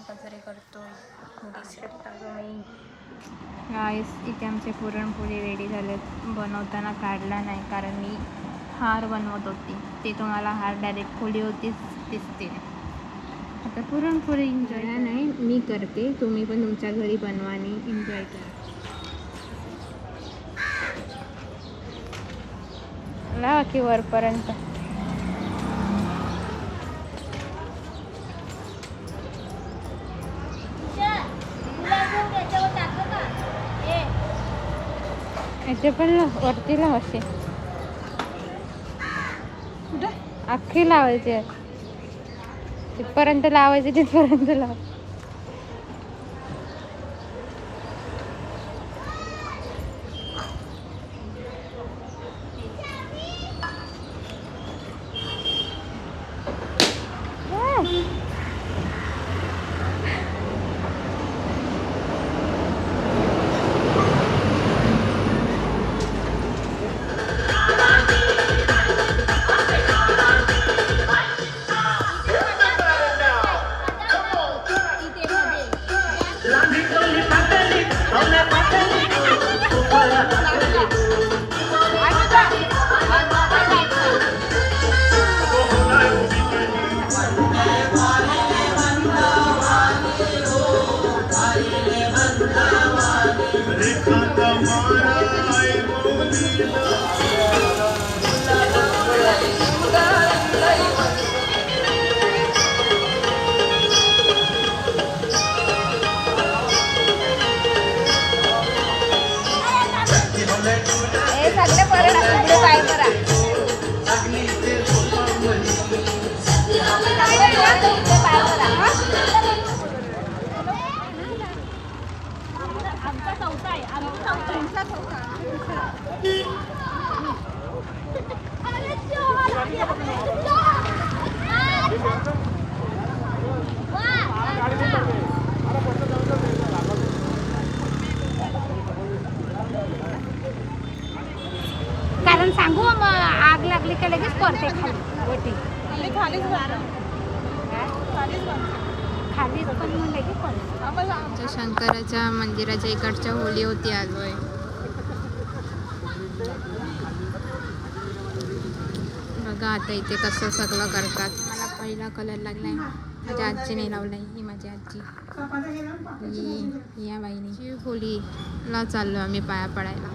साजरे करतोय होळी. गाईस इथे आमचे पुरणपोळी रेडी झालेत. बनवताना काढला नाही कारण मी हार बनवत होती. ते तुम्हाला हार डायरेक्ट खोली होतीच दिसते. आता पुरणपोळी एन्जॉय नाही मी करते, तुम्ही पण तुमच्या घरी बनवा आणि एन्जॉय करा. लावा की वरपर्यंत. याचे पण वरती लाव असे अख्खी लावायचे, तिथपर्यंत लावायचे, तिथपर्यंत लाव. कारण सांगू मग आग लागली का लगेच करते खाली खालीच पण म्हणलं की कोण. शंकराच्या मंदिराच्या इकडच्या होळी होती आलोय. बघा आता इथे कसं सगळं करतात. मला पहिला कलर लागलाय, माझ्या आजीने लावलाय. ही माझी आजी, ही या बाईने. होळीला चाललो आम्ही पाया पडायला.